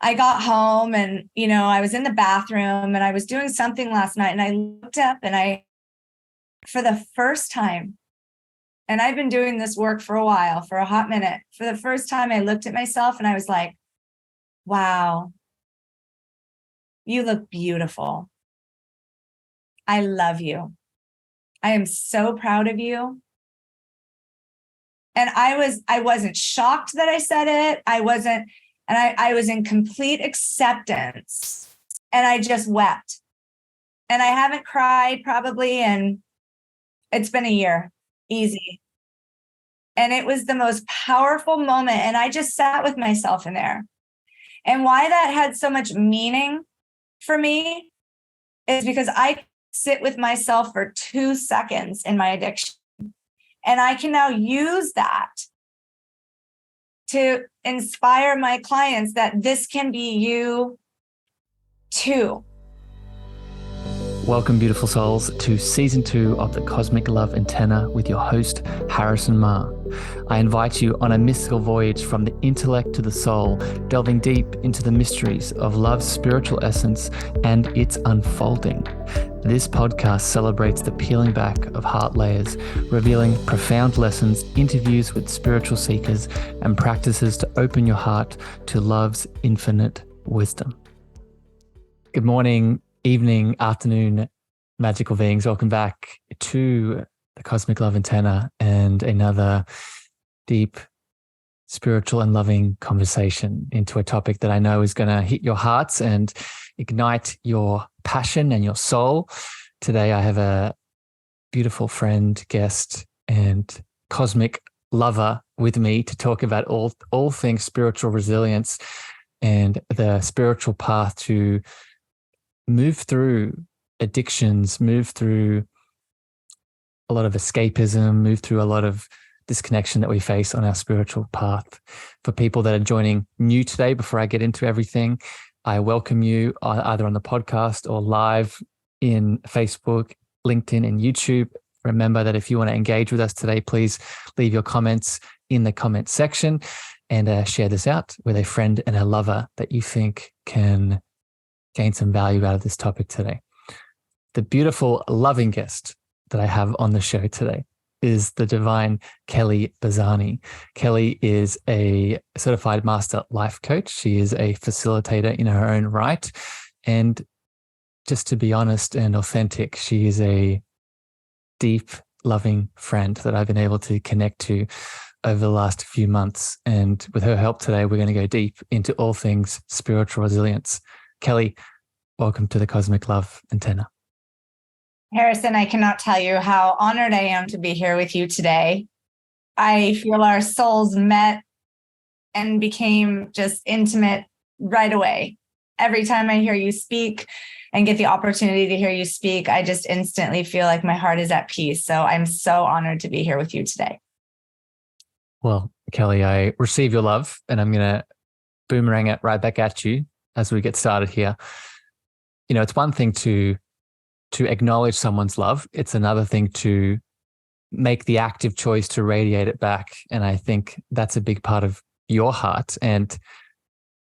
I got home and, I was in the bathroom and I was doing something last night and I looked up and for the first time, and I've been doing this work for a while, for a hot minute, for the first time, I looked at myself and I was like, wow, you look beautiful. I love you. I am so proud of you. And I wasn't shocked that I said it. I was in complete acceptance and I just wept. And I haven't cried probably, and it's been a year, easy. And it was the most powerful moment. And I just sat with myself in there. And why that had so much meaning for me is because I sit with myself for 2 seconds in my addiction. And I can now use that to inspire my clients that this can be you too. Welcome, beautiful souls, to season 2 of the Cosmic Love Antenna with your host, Harrison Ma. I invite you on a mystical voyage from the intellect to the soul, delving deep into the mysteries of love's spiritual essence and its unfolding. This podcast celebrates the peeling back of heart layers, revealing profound lessons, interviews with spiritual seekers, and practices to open your heart to love's infinite wisdom. Good morning, evening, afternoon, magical beings. Welcome back to the Cosmic Love Antenna and another deep, spiritual and loving conversation into a topic that I know is going to hit your hearts and ignite your passion and your soul. Today, I have a beautiful friend, guest, and cosmic lover with me to talk about all things spiritual resilience and the spiritual path to move through addictions, move through a lot of escapism, move through a lot of disconnection that we face on our spiritual path. For people that are joining new today, before I get into everything, I welcome you either on the podcast or live in Facebook, LinkedIn, and YouTube. Remember that if you want to engage with us today, please leave your comments in the comment section and share this out with a friend and a lover that you think can gain some value out of this topic today. The beautiful, loving guest that I have on the show today is the divine Kelly Bazzani. Kelly is a certified master life coach. She is a facilitator in her own right. And just to be honest and authentic, she is a deep, loving friend that I've been able to connect to over the last few months. And with her help today, we're going to go deep into all things spiritual resilience. Kelly, welcome to the Cosmic Love Antenna. Harrison, I cannot tell you how honored I am to be here with you today. I feel our souls met and became just intimate right away. Every time I hear you speak and get the opportunity to hear you speak, I just instantly feel like my heart is at peace. So I'm so honored to be here with you today. Well, Kelly, I receive your love and I'm going to boomerang it right back at you as we get started here. You know, it's one thing to acknowledge someone's love. It's another thing to make the active choice to radiate it back. And I think that's a big part of your heart. And,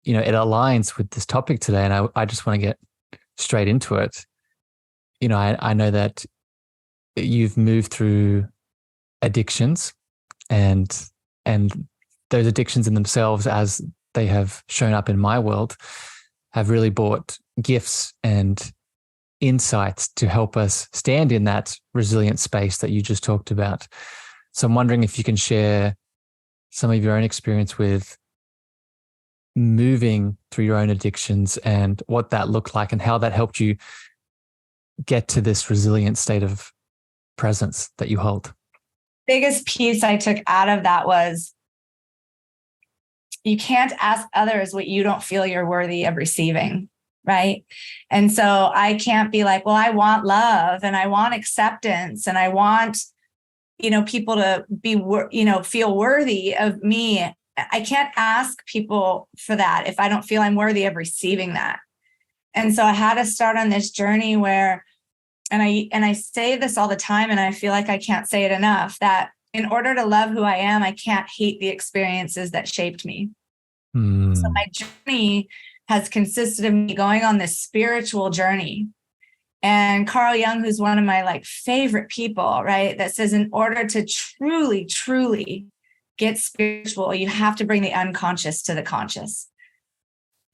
you know, it aligns with this topic today. And I just want to get straight into it. You know, I know that you've moved through addictions and those addictions in themselves, as they have shown up in my world, have really brought gifts and insights to help us stand in that resilient space that you just talked about. So I'm wondering if you can share some of your own experience with moving through your own addictions and what that looked like and how that helped you get to this resilient state of presence that you hold. Biggest piece I took out of that was you can't ask others what you don't feel you're worthy of receiving. Right. And so I can't be like, well, I want love and I want acceptance and I want, people to be, feel worthy of me. I can't ask people for that if I don't feel I'm worthy of receiving that. And so I had to start on this journey where, and I say this all the time, and I feel like I can't say it enough, that in order to love who I am, I can't hate the experiences that shaped me. So my journey has consisted of me going on this spiritual journey. And Carl Jung, who's one of my like favorite people, right, that says in order to truly, truly get spiritual, you have to bring the unconscious to the conscious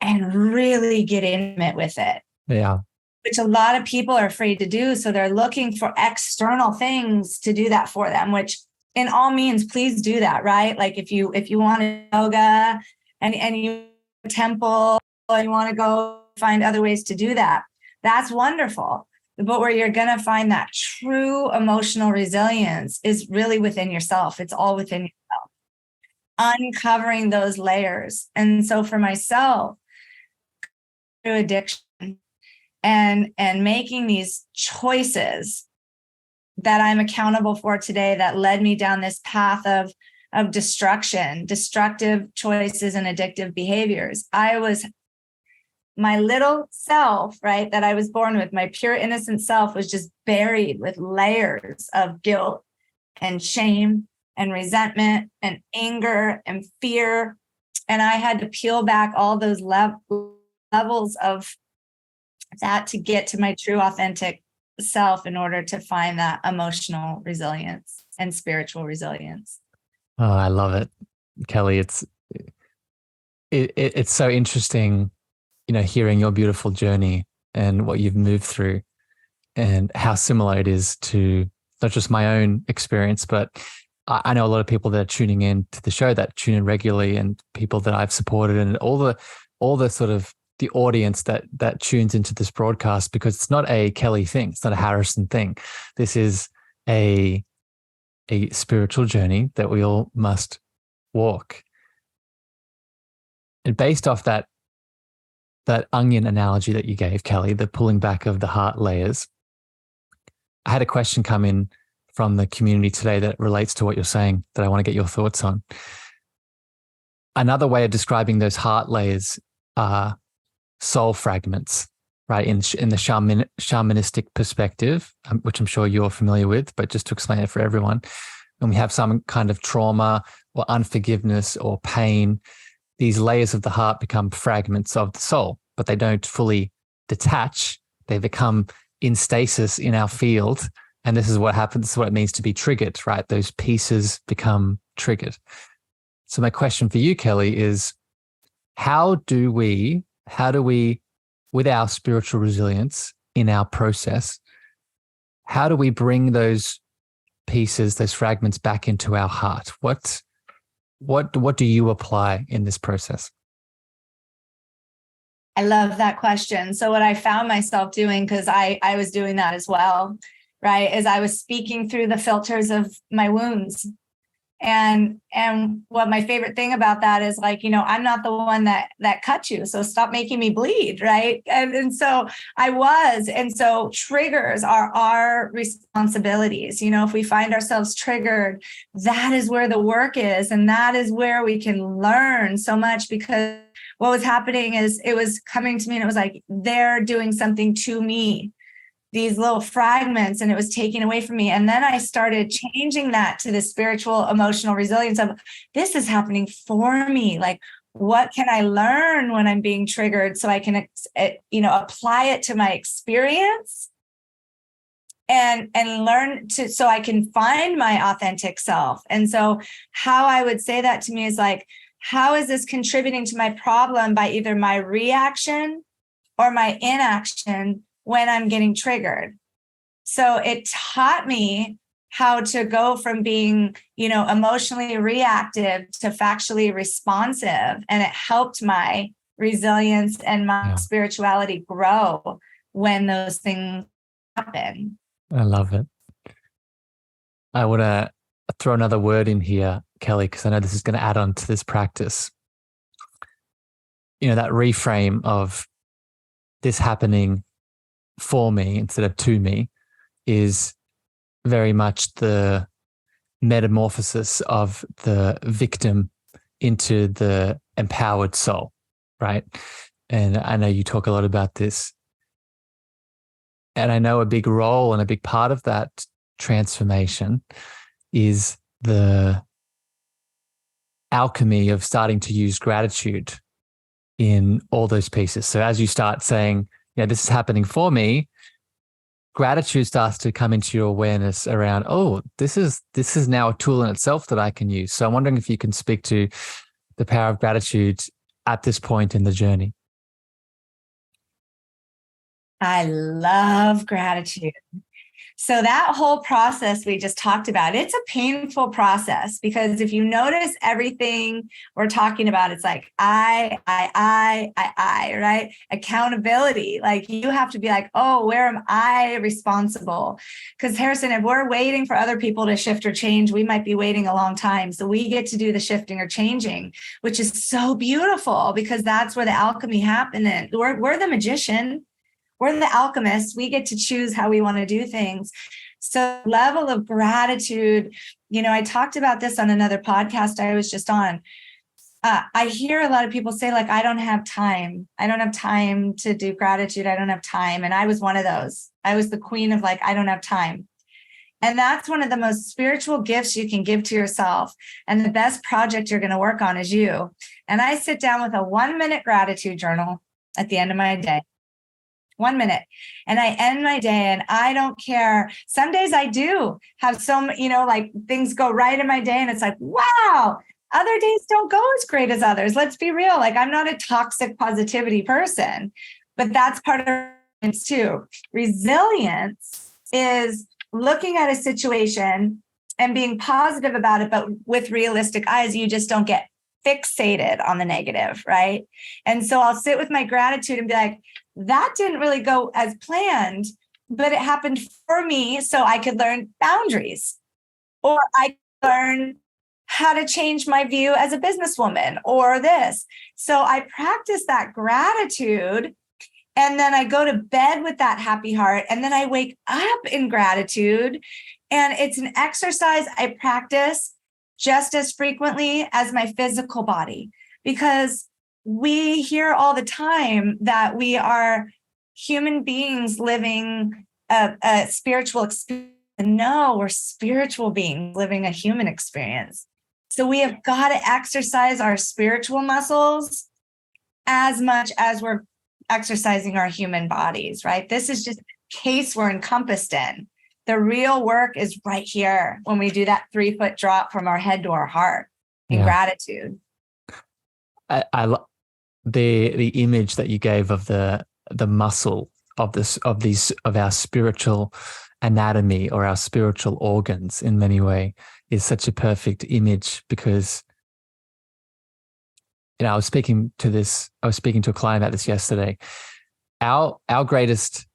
and really get intimate with it. Yeah. Which a lot of people are afraid to do. So they're looking for external things to do that for them, which in all means, please do that, right? Like if you want yoga and you temple and you want to go find other ways to do that, that's wonderful. But where you're going to find that true emotional resilience is really within yourself. It's all within yourself, uncovering those layers. And so for myself, through addiction and making these choices that I'm accountable for today that led me down this path of destructive choices and addictive behaviors. My little self, right, that I was born with, my pure innocent self was just buried with layers of guilt and shame and resentment and anger and fear. And I had to peel back all those levels of that to get to my true authentic self in order to find that emotional resilience and spiritual resilience. Oh, I love it, Kelly. It's so interesting, hearing your beautiful journey and what you've moved through and how similar it is to not just my own experience, but I know a lot of people that are tuning in to the show that tune in regularly and people that I've supported and all the sort of the audience that tunes into this broadcast, because it's not a Kelly thing. It's not a Harrison thing. This is a spiritual journey that we all must walk. And based off that onion analogy that you gave, Kelly, the pulling back of the heart layers, I had a question come in from the community today that relates to what you're saying that I want to get your thoughts on. Another way of describing those heart layers are soul fragments, right? In the shamanistic perspective, which I'm sure you're familiar with, but just to explain it for everyone, when we have some kind of trauma or unforgiveness or pain, these layers of the heart become fragments of the soul, but they don't fully detach. They become in stasis in our field. And this is what happens. This is what it means to be triggered, right? Those pieces become triggered. So my question for you, Kelly, is how do we, with our spiritual resilience in our process, how do we bring those pieces, those fragments back into our heart? What do you apply in this process? I love that question. So what I found myself doing, because I was doing that as well, right, is I was speaking through the filters of my wounds. And what my favorite thing about that is, like, I'm not the one that cut you, so stop making me bleed, right? And so I was. And so triggers are our responsibilities. If we find ourselves triggered, that is where the work is. And that is where we can learn so much, because what was happening is it was coming to me and it was like, they're doing something to me, these little fragments, and it was taken away from me. And then I started changing that to the spiritual, emotional resilience of, this is happening for me. Like, what can I learn when I'm being triggered so I can, apply it to my experience and learn so I can find my authentic self. And so how I would say that to me is like, how is this contributing to my problem by either my reaction or my inaction when I'm getting triggered? So it taught me how to go from being, emotionally reactive to factually responsive. And it helped my resilience and my spirituality grow when those things happen. I love it. I want to throw another word in here, Kelly, because I know this is going to add on to this practice. That reframe of this happening for me instead of to me is very much the metamorphosis of the victim into the empowered soul, right? And I know you talk a lot about this. And I know a big role and a big part of that transformation is the alchemy of starting to use gratitude in all those pieces. So as you start saying, this is happening for me, gratitude starts to come into your awareness around, oh, this is now a tool in itself that I can use. So I'm wondering if you can speak to the power of gratitude at this point in the journey. I love gratitude. So that whole process we just talked about, it's a painful process, because if you notice everything we're talking about, it's like I, right? Accountability. Like you have to be like, oh, where am I responsible? Because Harrison, if we're waiting for other people to shift or change, we might be waiting a long time. So we get to do the shifting or changing, which is so beautiful, because that's where the alchemy happens. And we're the magician. We're the alchemists. We get to choose how we want to do things. So level of gratitude, I talked about this on another podcast I was just on. I hear a lot of people say, like, I don't have time. I don't have time to do gratitude. I don't have time. And I was one of those. I was the queen of like, I don't have time. And that's one of the most spiritual gifts you can give to yourself. And the best project you're going to work on is you. And I sit down with a 1-minute gratitude journal at the end of my day. 1 minute. And I end my day, and I don't care. Some days I do have like things go right in my day, and it's like, wow. Other days don't go as great as others. Let's be real. Like, I'm not a toxic positivity person, but that's part of it too. Resilience is looking at a situation and being positive about it, but with realistic eyes. You just don't get fixated on the negative, right? And so I'll sit with my gratitude and be like, that didn't really go as planned, but it happened for me so I could learn boundaries, or I could learn how to change my view as a businesswoman, or this. So I practice that gratitude, and then I go to bed with that happy heart, and then I wake up in gratitude. And it's an exercise I practice just as frequently as my physical body, because we hear all the time that we are human beings living a spiritual experience. No, we're spiritual beings living a human experience. So we have got to exercise our spiritual muscles as much as we're exercising our human bodies, right? This is just a case we're encompassed in. The real work is right here when we do that 3-foot drop from our head to our heart in gratitude. I love the image that you gave of the muscle of our spiritual anatomy, or our spiritual organs in many ways, is such a perfect image, because I was speaking to a client about this yesterday. Our greatest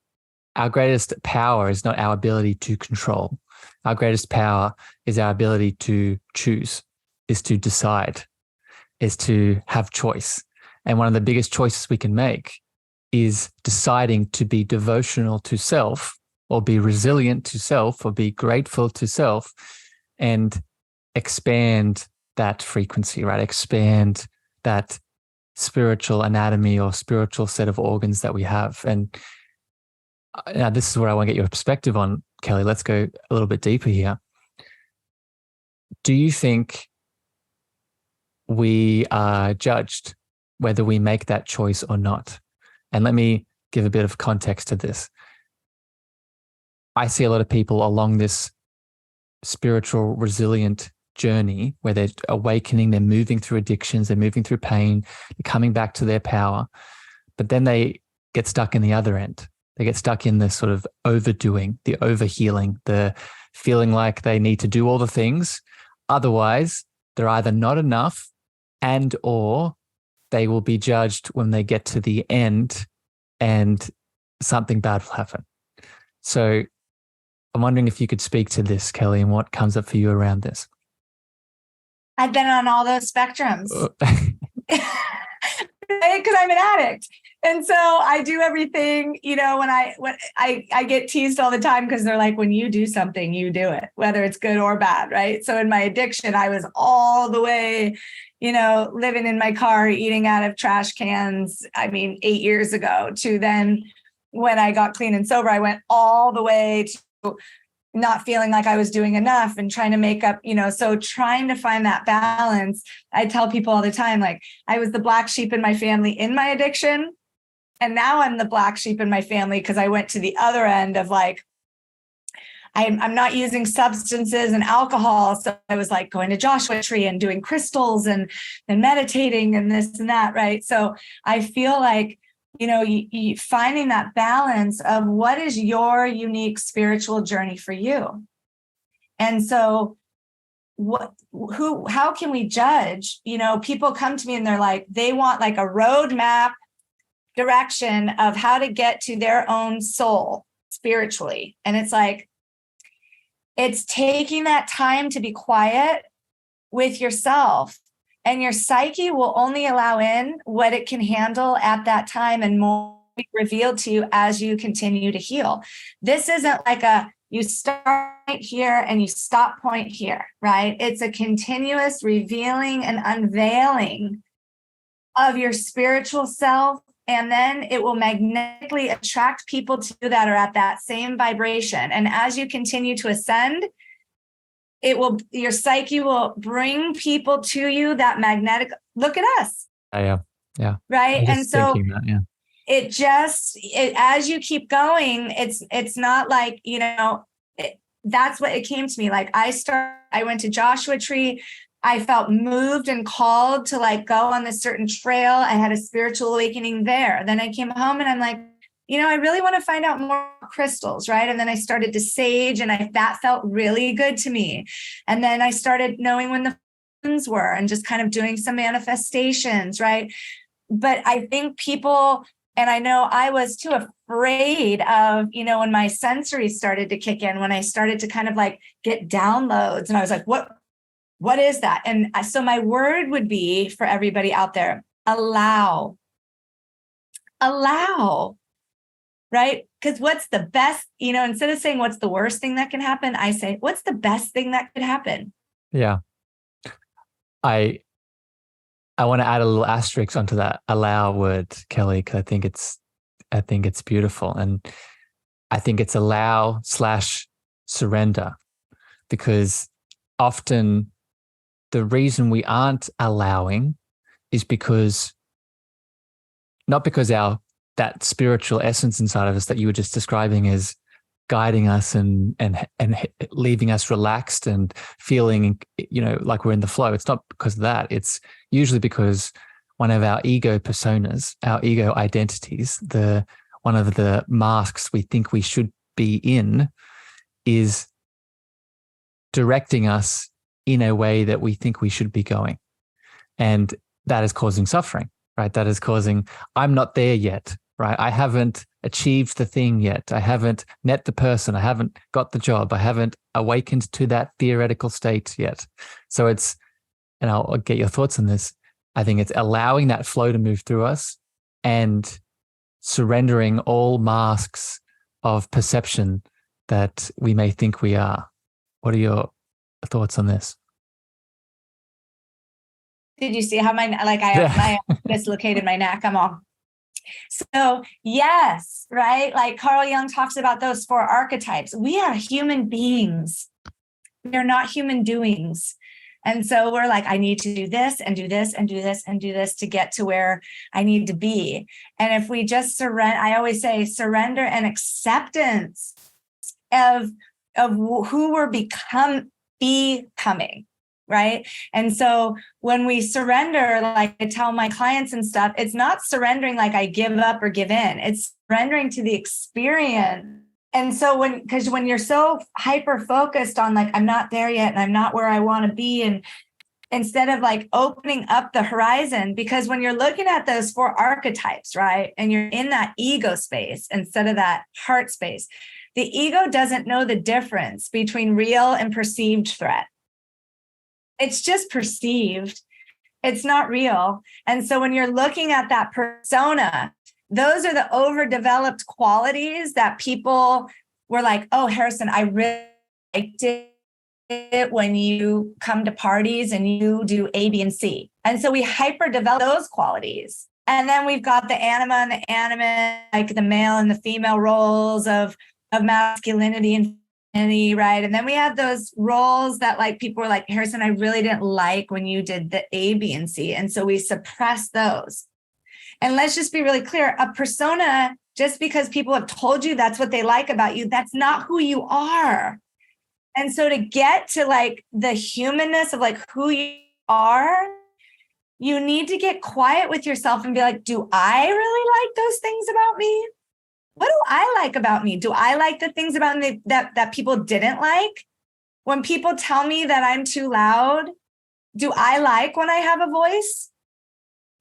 power is not our ability to control. Our greatest power is our ability to choose, is to decide, is to have choice. And one of the biggest choices we can make is deciding to be devotional to self, or be resilient to self, or be grateful to self, and expand that frequency, right? Expand that spiritual anatomy or spiritual set of organs that we have. And now this is where I want to get your perspective on, Kelly. Let's go a little bit deeper here. Do you think we are judged whether we make that choice or not? And let me give a bit of context to this. I see a lot of people along this spiritual resilient journey where they're awakening, they're moving through addictions, they're moving through pain, they're coming back to their power, but then they get stuck in the other end. They get stuck in this sort of overdoing, the overhealing, the feeling like they need to do all the things. Otherwise, they're either not enough, and or they will be judged when they get to the end and something bad will happen. So I'm wondering if you could speak to this, Kelly, and what comes up for you around this. I've been on all those spectrums because I'm an addict. And so I do everything, when I get teased all the time, because they're like, when you do something, you do it, whether it's good or bad, right? So in my addiction, I was all the way, living in my car, eating out of trash cans, 8 years ago, to then when I got clean and sober, I went all the way to, not feeling like I was doing enough and trying to make up, so trying to find that balance. I tell people all the time, like, I was the black sheep in my family in my addiction. And now I'm the black sheep in my family because I went to the other end of like, I'm not using substances and alcohol. So I was like going to Joshua Tree and doing crystals and meditating and this and that. Right. So I feel like, you finding that balance of what is your unique spiritual journey for you. And so how can we judge? People come to me and they're like, they want like a roadmap direction of how to get to their own soul spiritually. And it's like, it's taking that time to be quiet with yourself, and your psyche will only allow in what it can handle at that time, and more will be revealed to you as you continue to heal. This isn't like you start point here and you stop point here, right? It's a continuous revealing and unveiling of your spiritual self. And then it will magnetically attract people to you that are at that same vibration. And as you continue to ascend, your psyche will bring people to you that magnetic. Look at us. Yeah. Right. And so that, as you keep going, it's not like, that's what it came to me. Like I went to Joshua Tree. I felt moved and called to like go on this certain trail. I had a spiritual awakening there. Then I came home and I'm like, I really want to find out more crystals, right? And then I started to sage, and that felt really good to me. And then I started knowing when the funs were and just kind of doing some manifestations, right? But I think people, and I know I was too afraid of, when my sensory started to kick in, when I started to kind of like get downloads, and I was like, what is that? And so my word would be for everybody out there, allow, right? Because what's the best, instead of saying what's the worst thing that can happen, I say, what's the best thing that could happen? Yeah. I want to add a little asterisk onto that allow word, Kelly, because I think it's beautiful. And I think it's allow/surrender, because often the reason we aren't allowing is not because that spiritual essence inside of us that you were just describing is guiding us and leaving us relaxed and feeling, like we're in the flow. It's not because of that. It's usually because one of our ego personas, our ego identities, one of the masks we think we should be in is directing us in a way that we think we should be going. And that is causing suffering, right? That is causing, I'm not there yet, right? I haven't achieved the thing yet. I haven't met the person. I haven't got the job. I haven't awakened to that theoretical state yet. So and I'll get your thoughts on this. I think it's allowing that flow to move through us and surrendering all masks of perception that we may think we are. What are your thoughts on this? Did you see how I dislocated my neck? I'm all. So yes, right? Like Carl Jung talks about those 4 archetypes. We are human beings. We're not human doings. And so we're like, I need to do this and do this and do this and do this to get to where I need to be. And if we just surrender, I always say surrender and acceptance of who we're becoming, right? And so when we surrender, like I tell my clients and stuff, it's not surrendering like I give up or give in. It's surrendering to the experience. And so because when you're so hyper focused on like, I'm not there yet and I'm not where I want to be, and instead of like opening up the horizon, because when you're looking at those 4 archetypes, right, and you're in that ego space instead of that heart space, the ego doesn't know the difference between real and perceived threat. It's just perceived. It's not real. And so when you're looking at that persona, those are the overdeveloped qualities that people were like, oh, Harrison, I really liked it when you come to parties and you do A, B, and C. And so we hyper develop those qualities. And then we've got the anima and the animate, like the male and the female roles of masculinity and right? And then we have those roles that like people were like, Harrison, I really didn't like when you did the A, B, and C. And so we suppress those. And let's just be really clear, a persona, just because people have told you that's what they like about you, that's not who you are. And so to get to like the humanness of like who you are, you need to get quiet with yourself and be like, do I really like those things about me? What do I like about me? Do I like the things about me that people didn't like? When people tell me that I'm too loud, do I like when I have a voice?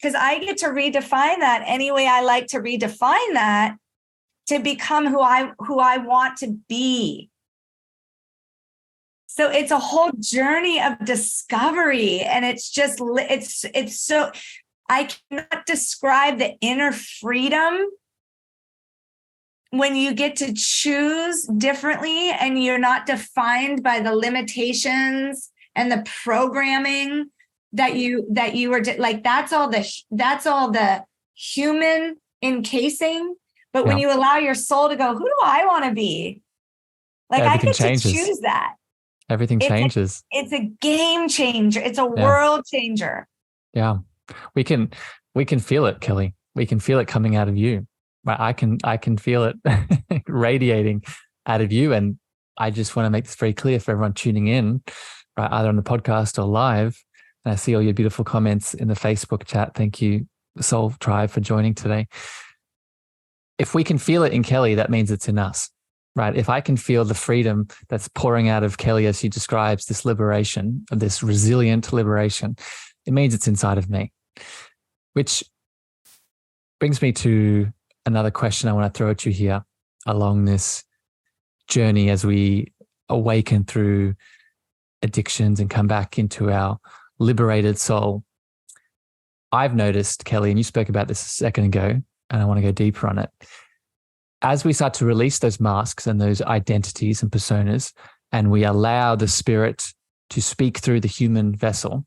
Because I get to redefine that any way I like to redefine that to become who I want to be. So it's a whole journey of discovery. And it's just, it's so, I cannot describe the inner freedom when you get to choose differently and you're not defined by the limitations and the programming that you were like, that's all the human encasing. But when you allow your soul to go, who do I want to be? Like everything I get changes. to choose that. Everything changes. It's a game changer. It's a world changer. Yeah. We can feel it, Kelly. We can feel it coming out of you. Right? I can feel it radiating out of you. And I just want to make this very clear for everyone tuning in, right, either on the podcast or live. And I see all your beautiful comments in the Facebook chat. Thank you, Soul Tribe, for joining today. If we can feel it in Kelly, that means it's in us, right? If I can feel the freedom that's pouring out of Kelly as she describes this liberation, of this resilient liberation, it means it's inside of me. Which brings me to another question I want to throw at you here along this journey as we awaken through addictions and come back into our liberated soul. I've noticed, Kelly, and you spoke about this a second ago, and I want to go deeper on it. As we start to release those masks and those identities and personas, and we allow the spirit to speak through the human vessel,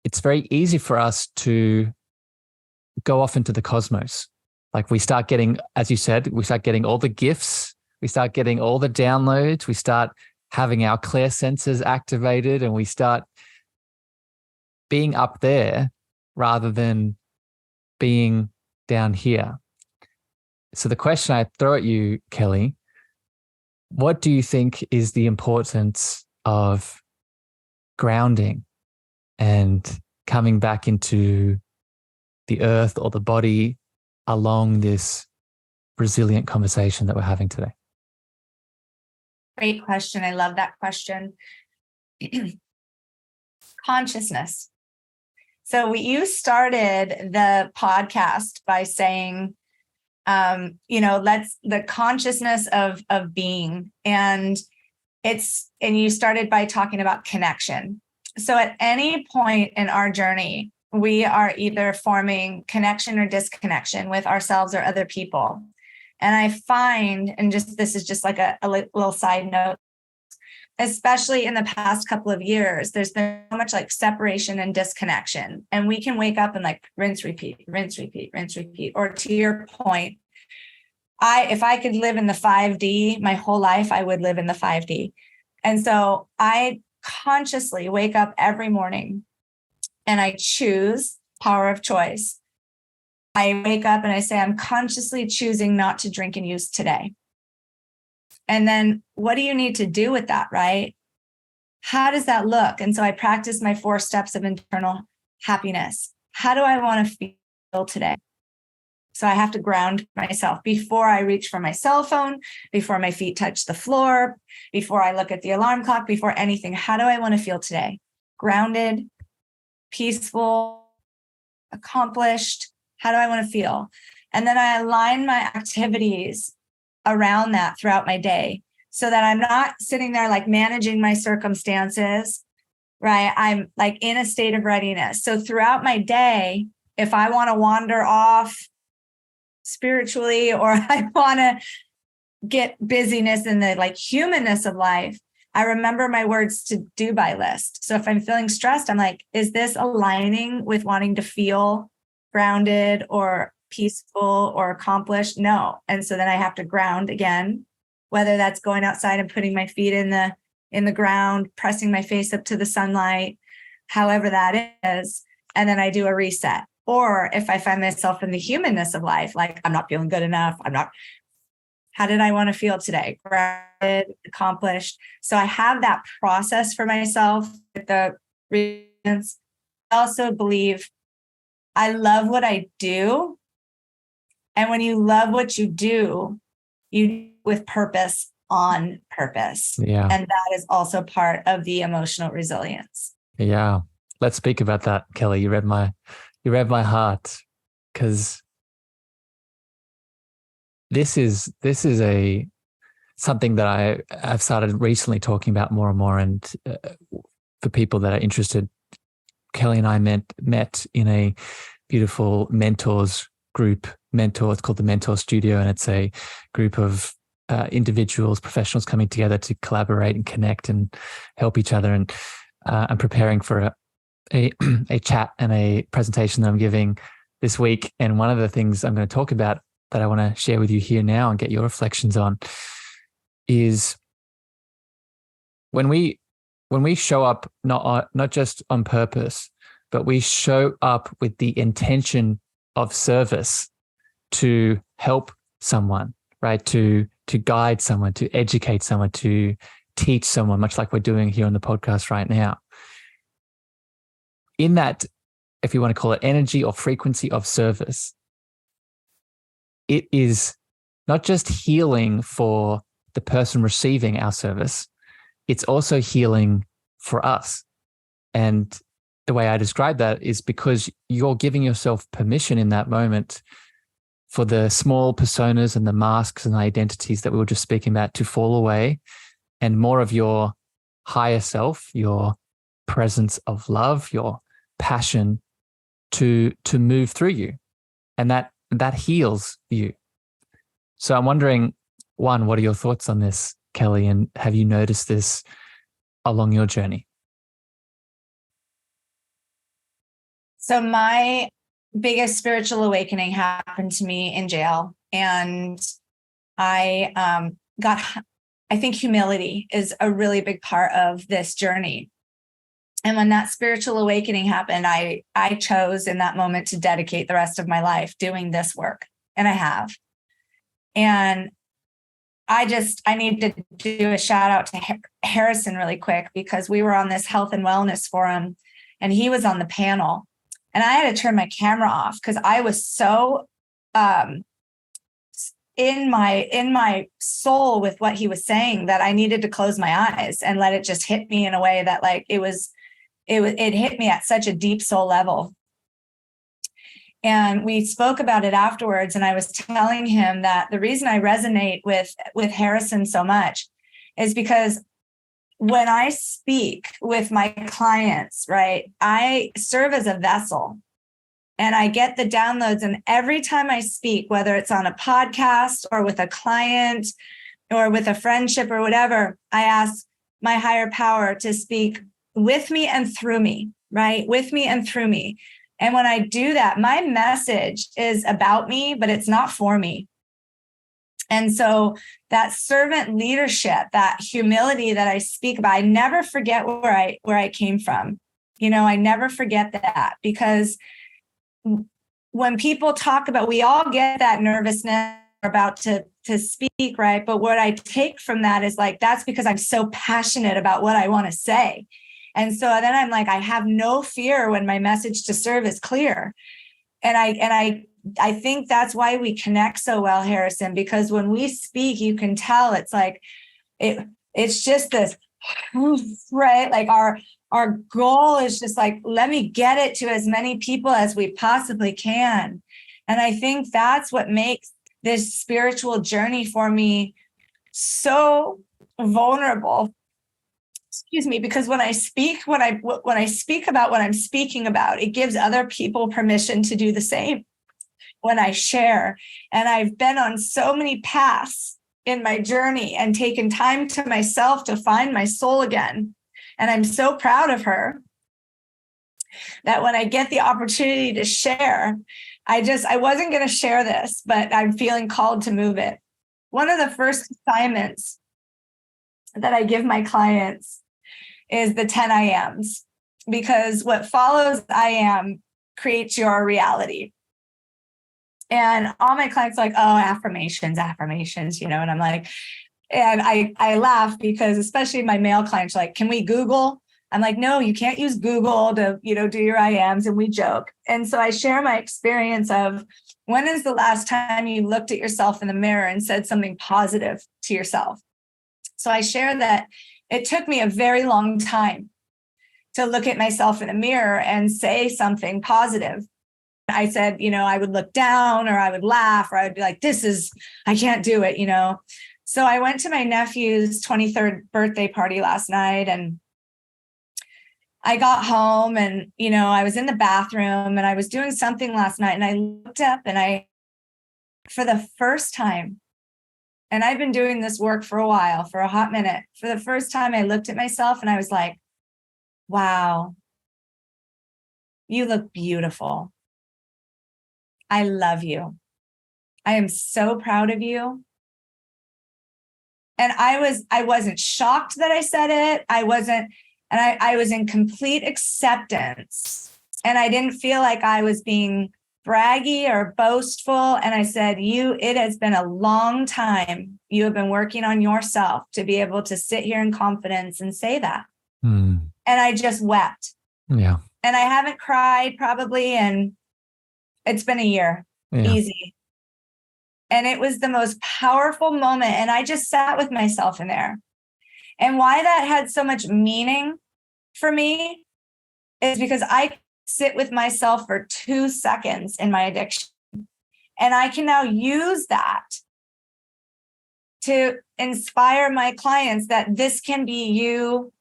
it's very easy for us to go off into the cosmos. Like we start getting, as you said, we start getting all the gifts, we start getting all the downloads, we start having our clear senses activated, and we start being up there rather than being down here. So the question I throw at you, Kelly, what do you think is the importance of grounding and coming back into the earth or the body along this resilient conversation that we're having today? Great question. I love that question. Consciousness. So you started the podcast by saying, let's the consciousness of being, and you started by talking about connection. So at any point in our journey, we are either forming connection or disconnection with ourselves or other people. And I find, and this is just like a little side note, especially in the past couple of years, there's been so much like separation and disconnection. And we can wake up and like rinse, repeat, rinse, repeat, rinse, repeat. Or to your point, if I could live in the 5D my whole life, I would live in the 5D. And so I consciously wake up every morning and I choose power of choice. I wake up and I say, I'm consciously choosing not to drink and use today. And then what do you need to do with that, right? How does that look? And so I practice my 4 steps of internal happiness. How do I want to feel today? So I have to ground myself before I reach for my cell phone, before my feet touch the floor, before I look at the alarm clock, before anything. How do I want to feel today? Grounded, peaceful, accomplished. How do I want to feel? And then I align my activities around that throughout my day so that I'm not sitting there like managing my circumstances, right? I'm like in a state of readiness. So throughout my day, if I want to wander off spiritually, or I want to get busyness in the like humanness of life, I remember my words to do by list. So if I'm feeling stressed, I'm like, is this aligning with wanting to feel grounded or peaceful or accomplished? No. And so then I have to ground again, whether that's going outside and putting my feet in the ground, pressing my face up to the sunlight, however that is. And then I do a reset. Or if I find myself in the humanness of life, like I'm not feeling good enough, how did I want to feel today? Grounded, accomplished. So I have that process for myself with the reasons. I also believe I love what I do. And when you love what you do, you do with purpose on purpose. Yeah. And that is also part of the emotional resilience. Yeah. Let's speak about that, Kelly. You read my heart, because this is something that I've started recently talking about more and more. And for people that are interested, Kelly and I met in a beautiful mentors group. It's called the Mentor Studio, and it's a group of individuals, professionals coming together to collaborate and connect and help each other. And I'm preparing for a chat and a presentation that I'm giving this week. And one of the things I'm going to talk about that I want to share with you here now and get your reflections on is when we show up not just on purpose, but we show up with the intention of service to help someone, right? To guide someone, to educate someone, to teach someone, much like we're doing here on the podcast right now. In that, if you want to call it energy or frequency of service, it is not just healing for the person receiving our service, it's also healing for us. And the way I describe that is because you're giving yourself permission in that moment for the small personas and the masks and identities that we were just speaking about to fall away, and more of your higher self, your presence of love, your passion to move through you. And that heals you. So I'm wondering, one, what are your thoughts on this, Kelly? And have you noticed this along your journey? So my biggest spiritual awakening happened to me in jail. And I think humility is a really big part of this journey. And when that spiritual awakening happened, I chose in that moment to dedicate the rest of my life doing this work. And I have. And I need to do a shout out to Harrison really quick, because we were on this health and wellness forum and he was on the panel, and I had to turn my camera off because I was so in my soul with what he was saying that I needed to close my eyes and let it just hit me in a way that like it hit me at such a deep soul level. And we spoke about it afterwards. And I was telling him that the reason I resonate with Harrison so much is because when I speak with my clients, right, I serve as a vessel and I get the downloads. And every time I speak, whether it's on a podcast or with a client or with a friendship or whatever, I ask my higher power to speak with me and through me, right? With me and through me. And when I do that, my message is about me, but it's not for me. And so that servant leadership, that humility that I speak about, I never forget where I came from. You know, I never forget that, because when people talk about, we all get that nervousness about to speak, right? But what I take from that is like, that's because I'm so passionate about what I want to say. And so then I'm like, I have no fear when my message to serve is clear. And I think that's why we connect so well, Harrison, because when we speak, you can tell it's like, it's just this, right? Like our goal is just like, let me get it to as many people as we possibly can. And I think that's what makes this spiritual journey for me so vulnerable. Excuse me, because when I speak about what I'm speaking about, it gives other people permission to do the same when I share. And I've been on so many paths in my journey and taken time to myself to find my soul again. And I'm so proud of her that when I get the opportunity to share, I wasn't going to share this, but I'm feeling called to move it. one of the first assignments that I give my clients is the 10 I ams, because what follows I am creates your reality. And all my clients are like, oh, affirmations, and I'm like, and I laugh because especially my male clients are like, can we Google? I'm like, no, you can't use Google to, do your I ams, and we joke. And so I share my experience of, when is the last time you looked at yourself in the mirror and said something positive to yourself? So I share that it took me a very long time to look at myself in the mirror and say something positive. I said, I would look down, or I would laugh, or I would be like, I can't do it, So I went to my nephew's 23rd birthday party last night, and I got home, and, I was in the bathroom, and I was doing something last night, and I looked up, and for the first time, and I've been doing this work for a while, for a hot minute, for the first time, I looked at myself and I was like, wow, you look beautiful. I love you. I am so proud of you. And I wasn't shocked that I said it. I was in complete acceptance. And I didn't feel like I was being braggy or boastful. And I said, it has been a long time. You have been working on yourself to be able to sit here in confidence and say that. And I just wept. Yeah. And I haven't cried probably, and it's been a year. Yeah. Easy. And it was the most powerful moment. And I just sat with myself in there. And why that had so much meaning for me is because I sit with myself for 2 seconds in my addiction. And I can now use that to inspire my clients that this can be you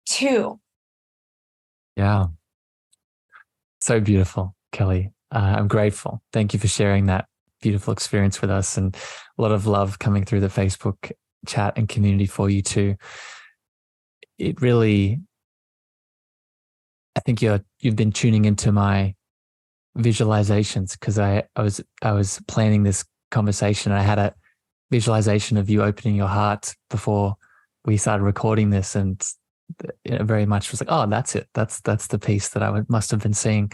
too. Yeah. So beautiful, Kelly. I'm grateful. Thank you for sharing that beautiful experience with us, and a lot of love coming through the Facebook chat and community for you too. It really, I think you've been tuning into my visualizations, because I was planning this conversation, and I had a visualization of you opening your heart before we started recording this, and it very much was like, oh, that's it. That's the piece that I must have been seeing.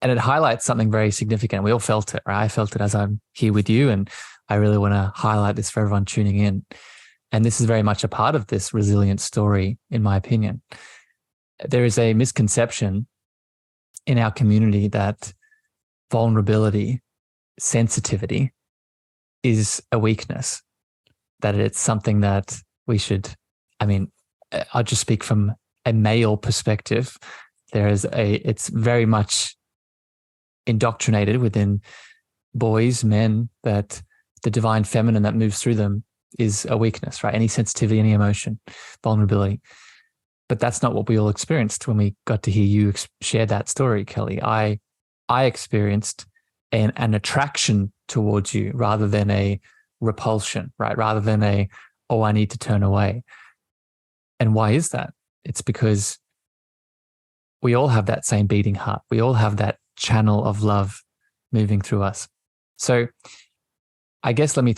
And it highlights something very significant. We all felt it, right? I felt it as I'm here with you, and I really want to highlight this for everyone tuning in. And this is very much a part of this resilient story, in my opinion. There is a misconception in our community that vulnerability, sensitivity is a weakness, that it's something that we should, I'll just speak from a male perspective. It's very much indoctrinated within boys, men, that the divine feminine that moves through them is a weakness, right? Any sensitivity, any emotion, vulnerability. But that's not what we all experienced when we got to hear you share that story, Kelly. I experienced an attraction towards you rather than a repulsion, right? Rather than I need to turn away. And why is that? It's because we all have that same beating heart. We all have that channel of love moving through us. So I guess let me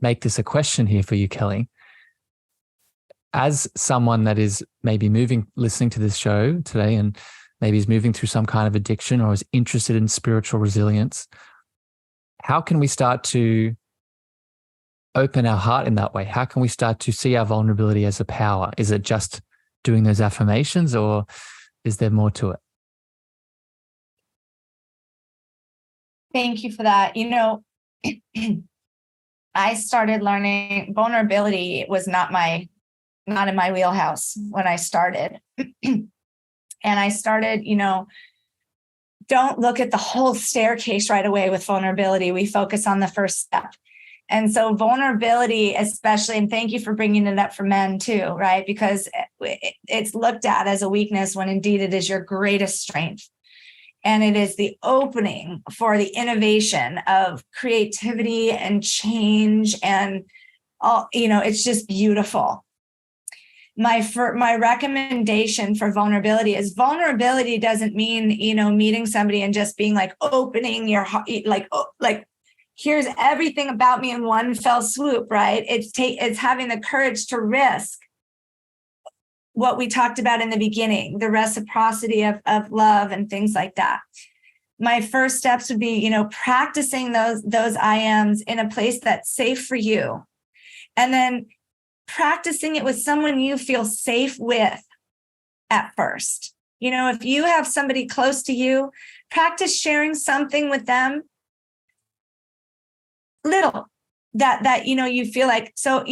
make this a question here for you, Kelly. As someone that is maybe listening to this show today, and maybe is moving through some kind of addiction or is interested in spiritual resilience, how can we start to open our heart in that way? How can we start to see our vulnerability as a power? Is it just doing those affirmations, or is there more to it? Thank you for that. I started learning vulnerability was not in my wheelhouse when I started. And I started, don't look at the whole staircase right away with vulnerability. We focus on the first step. And so vulnerability, especially, and thank you for bringing it up for men too, right? Because it's looked at as a weakness when indeed it is your greatest strength. And it is the opening for the innovation of creativity and change. And all, it's just beautiful. My recommendation for vulnerability is vulnerability doesn't mean, meeting somebody and just being like opening your heart, like here's everything about me in one fell swoop, right? It's having the courage to risk what we talked about in the beginning, the reciprocity of love and things like that. My first steps would be, practicing those I ams in a place that's safe for you. And then practicing it with someone you feel safe with at first. If you have somebody close to you, practice sharing something with them little that you feel like. So,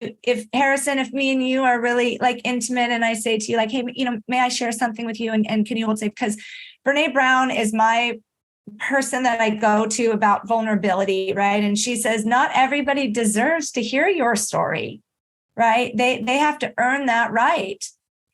if Harrison, if me and you are really like intimate and I say to you like, hey, may I share something with you? And can you hold safe? Because Brene Brown is my person that I go to about vulnerability, right? And she says, not everybody deserves to hear your story, right? They have to earn that right.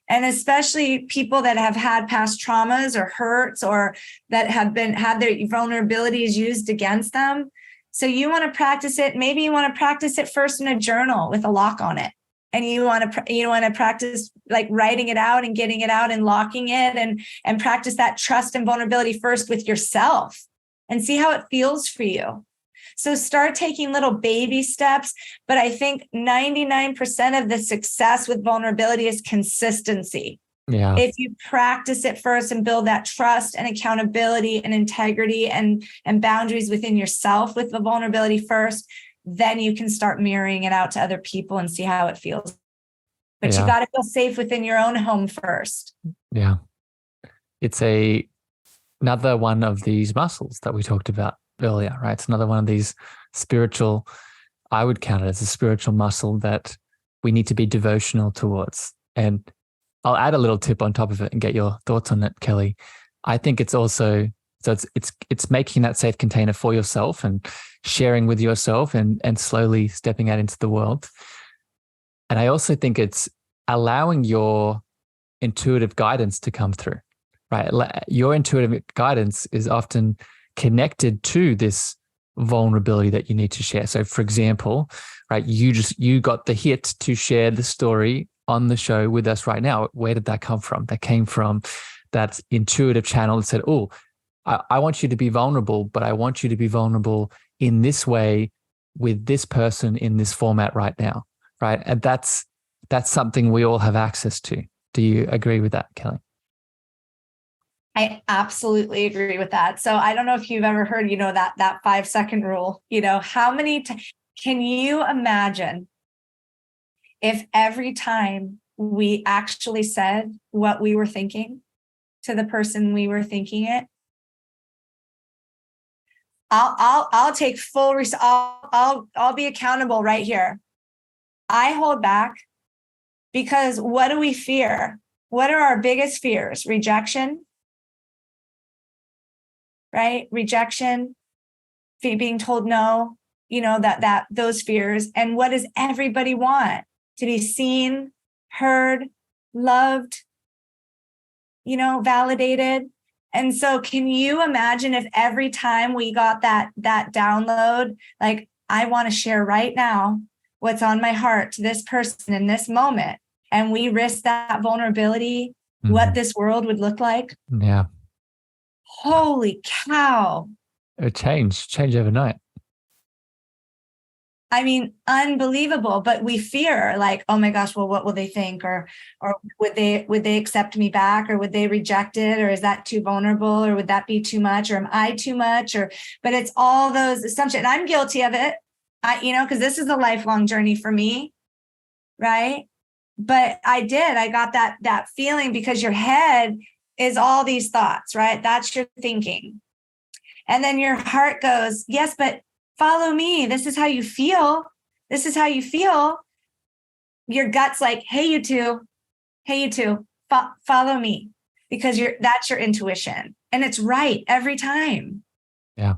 And especially people that have had past traumas or hurts or that have had their vulnerabilities used against them. So you want to practice it. Maybe you want to practice it first in a journal with a lock on it. And you want to practice like writing it out and getting it out and locking it and practice that trust and vulnerability first with yourself and see how it feels for you. So start taking little baby steps. But I think 99% of the success with vulnerability is consistency. Yeah. If you practice it first and build that trust and accountability and integrity and boundaries within yourself with the vulnerability first, then you can start mirroring it out to other people and see how it feels. But you got to feel safe within your own home first. Yeah. It's another one of these muscles that we talked about earlier, right? It's another one of these spiritual, I would count it as a spiritual muscle that we need to be devotional towards. And I'll add a little tip on top of it and get your thoughts on it, Kelly. I think it's also, so it's making that safe container for yourself and sharing with yourself and slowly stepping out into the world. And I also think it's allowing your intuitive guidance to come through, right? Your intuitive guidance is often connected to this vulnerability that you need to share. So for example, right, you got the hit to share the story on the show with us right now. Where did that come from? That came from that intuitive channel that said, oh, I want you to be vulnerable, but I want you to be vulnerable in this way with this person in this format right now, right? And that's something we all have access to. Do you agree with that, Kelly? I absolutely agree with that. So I don't know if you've ever heard, that 5-second rule, how many can you imagine if every time we actually said what we were thinking to the person we were thinking it? I'll take full I'll be accountable right here. I hold back because what do we fear? What are our biggest fears? Rejection, right? Rejection, being told no, that those fears. And what does everybody want? To be seen, heard, loved, validated. And so can you imagine if every time we got that download, like, I want to share right now what's on my heart to this person in this moment, and we risk that vulnerability, what this world would look like? Yeah. Holy cow. It would change overnight. I mean, unbelievable. But we fear like, oh my gosh, well, what will they think? Or would they accept me back? Or would they reject it? Or is that too vulnerable? Or would that be too much? Or am I too much? But it's all those assumptions. And I'm guilty of it, because this is a lifelong journey for me. Right. But I got that feeling, because your head is all these thoughts, right? That's your thinking. And then your heart goes, yes, but follow me. This is how you feel. This is how you feel. Your gut's like, hey, you two, follow me, because that's your intuition. And it's right every time. Yeah.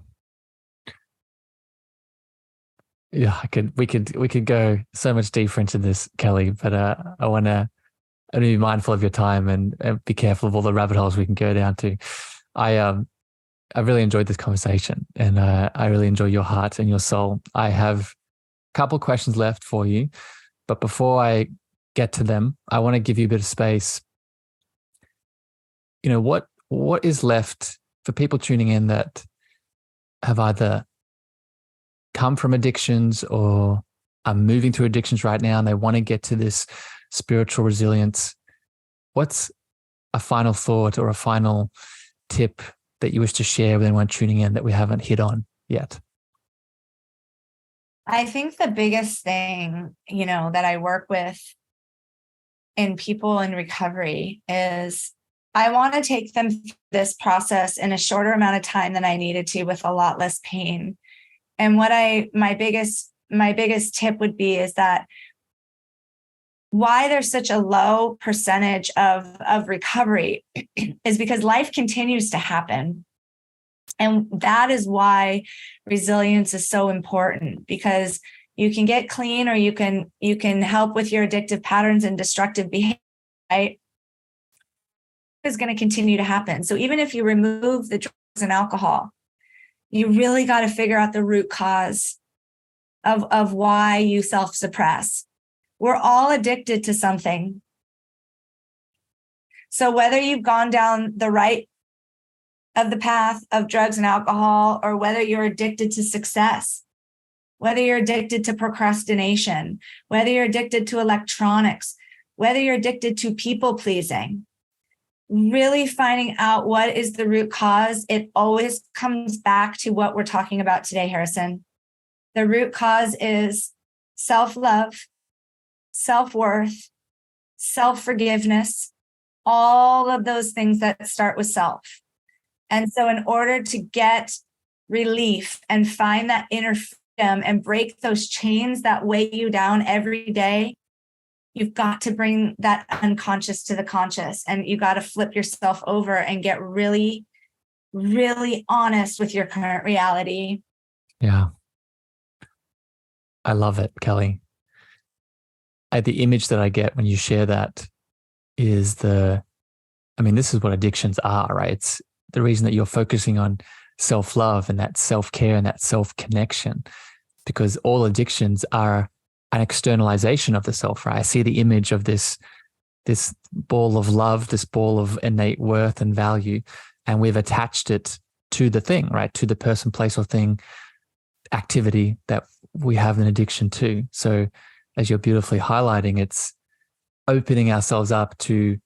Yeah, we could go so much deeper into this, Kelly, but I want to be mindful of your time and be careful of all the rabbit holes we can go down to. I really enjoyed this conversation, and I really enjoy your heart and your soul. I have a couple questions left for you, but before I get to them, I want to give you a bit of space. What is left for people tuning in that have either come from addictions or are moving through addictions right now and they want to get to this spiritual resilience, what's a final thought or a final tip that you wish to share with anyone tuning in that we haven't hit on yet? I think the biggest thing, that I work with in people in recovery is I want to take them through this process in a shorter amount of time than I needed to with a lot less pain. And my biggest tip would be is that why there's such a low percentage of recovery is because life continues to happen. And that is why resilience is so important, because you can get clean or you can help with your addictive patterns and destructive behavior, right? Is going to continue to happen. So even if you remove the drugs and alcohol, you really got to figure out the root cause of why you self-suppress. We're all addicted to something. So whether you've gone down the right of the path of drugs and alcohol, or whether you're addicted to success, whether you're addicted to procrastination, whether you're addicted to electronics, whether you're addicted to people pleasing, really finding out what is the root cause, it always comes back to what we're talking about today, Harrison. The root cause is self-love, self-worth, self-forgiveness, all of those things that start with self. And so in order to get relief and find that inner freedom and break those chains that weigh you down every day, you've got to bring that unconscious to the conscious, and you got to flip yourself over and get really, really honest with your current reality. Yeah. I love it, Kelly. The image that I get when you share that is this is what addictions are, right? It's the reason that you're focusing on self-love and that self-care and that self-connection, because all addictions are an externalization of the self, right? I see the image of this ball of love, this ball of innate worth and value, and we've attached it to the thing, right? To the person, place, or thing, activity that we have an addiction to. So as you're beautifully highlighting, it's opening ourselves up to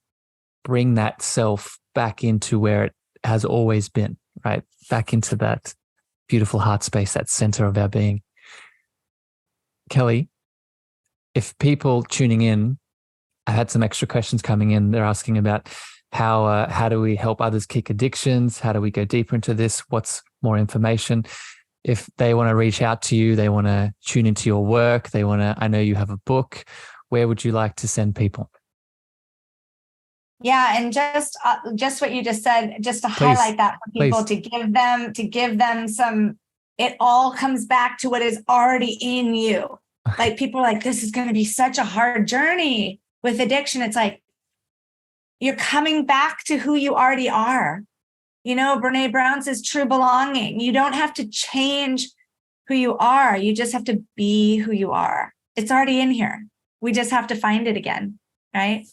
bring that self back into where it has always been, right? Back into that beautiful heart space, that center of our being. Kelly, if people tuning in, I had some extra questions coming in. They're asking about how do we help others kick addictions? How do we go deeper into this? What's more information? If they want to reach out to you, they want to tune into your work, I know you have a book, where would you like to send people? Yeah, and just what you just said, just to Please, highlight that for people, please. to give them some, it all comes back to what is already in you. Like people are like, this is going to be such a hard journey with addiction. It's like, you're coming back to who you already are. Brene Brown says true belonging. You don't have to change who you are. You just have to be who you are. It's already in here. We just have to find it again. Right.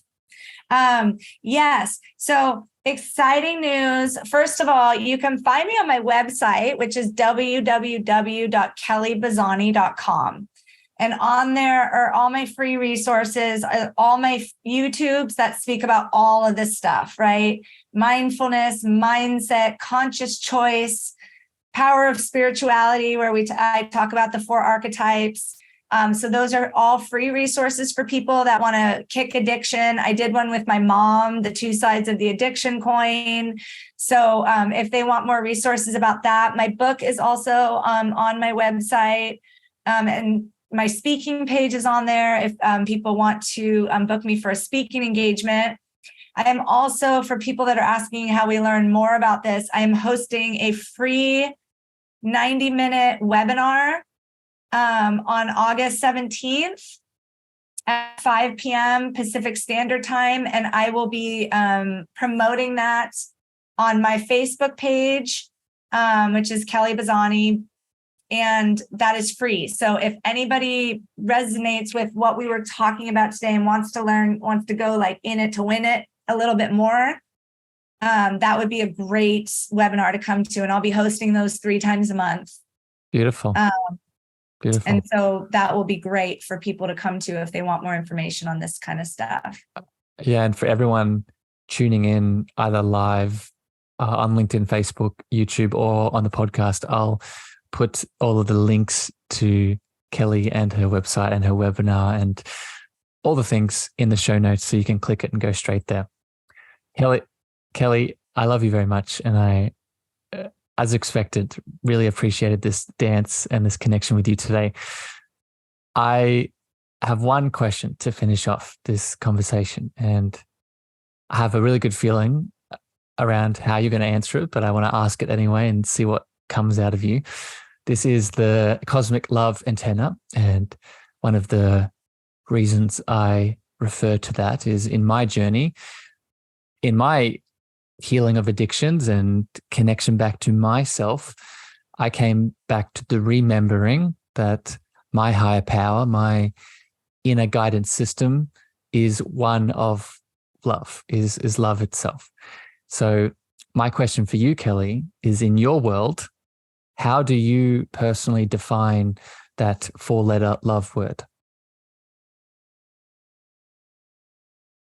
Yes. So exciting news. First of all, you can find me on my website, which is www.kellybazzani.com. And on there are all my free resources, all my YouTubes that speak about all of this stuff, right? Mindfulness, mindset, conscious choice, power of spirituality, where I talk about the 4 archetypes. So those are all free resources for people that want to kick addiction. I did one with my mom, the 2 sides of the addiction coin. So if they want more resources about that, my book is also on my website. And my speaking page is on there if people want to book me for a speaking engagement. I am also, for people that are asking how we learn more about this, I am hosting a free 90-minute webinar on August 17th at 5 p.m. Pacific Standard Time. And I will be promoting that on my Facebook page, which is Kelly Bazzani. And that is free. So if anybody resonates with what we were talking about today and wants to go like in it to win it a little bit more, that would be a great webinar to come to. And I'll be hosting those 3 times a month. Beautiful. Beautiful. And so that will be great for people to come to if they want more information on this kind of stuff. Yeah. And for everyone tuning in either live on LinkedIn, Facebook, YouTube, or on the podcast, I'll put all of the links to Kelly and her website and her webinar and all the things in the show notes so you can click it and go straight there. Kelly, I love you very much. And I, as expected, really appreciated this dance and this connection with you today. I have one question to finish off this conversation, and I have a really good feeling around how you're going to answer it, but I want to ask it anyway and see what comes out of you. This is the cosmic love antenna. And one of the reasons I refer to that is in my journey, in my healing of addictions and connection back to myself, I came back to the remembering that my higher power, my inner guidance system is one of love, is love itself. So my question for you, Kelly, is in your world, how do you personally define that 4-letter love word?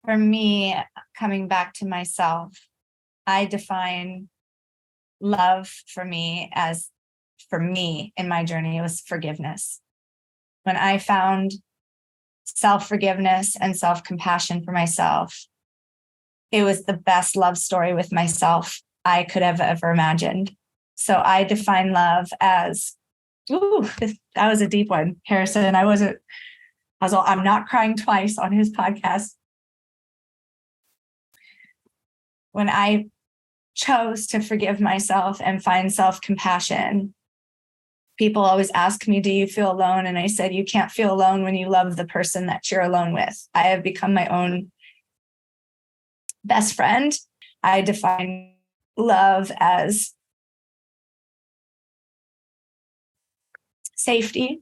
For me, coming back to myself, I define love for me as, for me in my journey, it was forgiveness. When I found self-forgiveness and self-compassion for myself, it was the best love story with myself I could have ever imagined. So I define love as, that was a deep one, Harrison. I'm not crying twice on his podcast. When I chose to forgive myself and find self-compassion, people always ask me, do you feel alone? And I said, you can't feel alone when you love the person that you're alone with. I have become my own best friend. I define love as safety,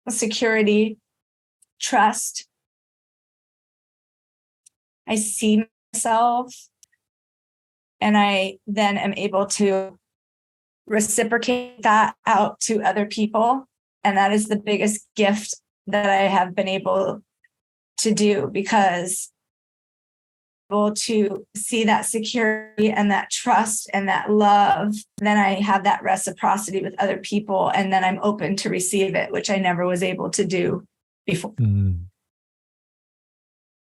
security, trust. I see myself, and I then am able to reciprocate that out to other people. And that is the biggest gift that I have been able to do, because able to see that security and that trust and that love, then I have that reciprocity with other people, and then I'm open to receive it, which I never was able to do before.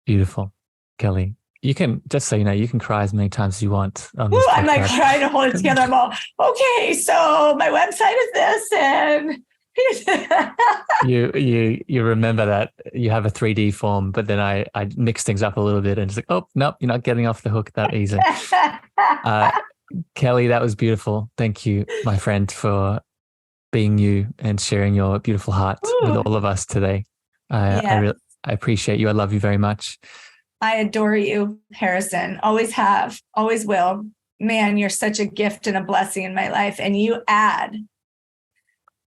Beautiful. Kelly, you can, just so you know, you can cry as many times as you want on this podcast. I'm like trying to hold it together. I'm all, okay, so my website is this, and you remember that you have a 3D form, but then I mix things up a little bit and just like, oh, nope, you're not getting off the hook that easy. Kelly, that was beautiful. Thank you, my friend, for being you and sharing your beautiful heart with all of us today. I appreciate you. I love you very much. I adore you, Harrison. Always have, always will. Man, you're such a gift and a blessing in my life. And you add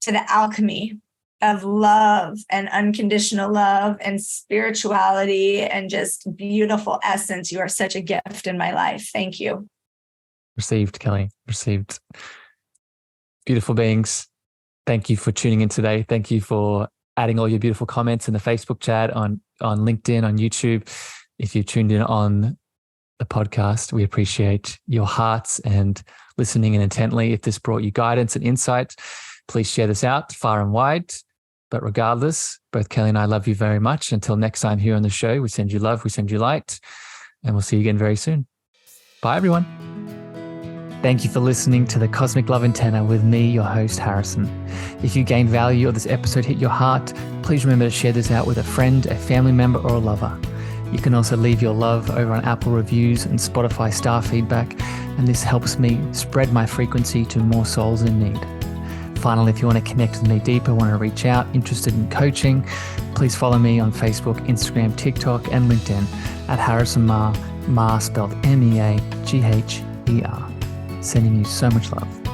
to the alchemy of love and unconditional love and spirituality and just beautiful essence. You are such a gift in my life. Thank you. Received, Kelly. Received. Beautiful beings. Thank you for tuning in today. Thank you for adding all your beautiful comments in the Facebook chat, on LinkedIn, on YouTube. If you tuned in on the podcast, we appreciate your hearts and listening in intently. If this brought you guidance and insight, please share this out far and wide. But regardless, both Kelly and I love you very much. Until next time here on the show, we send you love, we send you light, and we'll see you again very soon. Bye, everyone. Thank you for listening to the Cosmic Love Antenna with me, your host, Harrison. If you gained value or this episode hit your heart, please remember to share this out with a friend, a family member, or a lover. You can also leave your love over on Apple reviews and Spotify star feedback, and this helps me spread my frequency to more souls in need. Finally, if you want to connect with me deeper, want to reach out, interested in coaching, please follow me on Facebook, Instagram, TikTok, and LinkedIn at Harrison Meagher, spelled Meagher. Sending you so much love.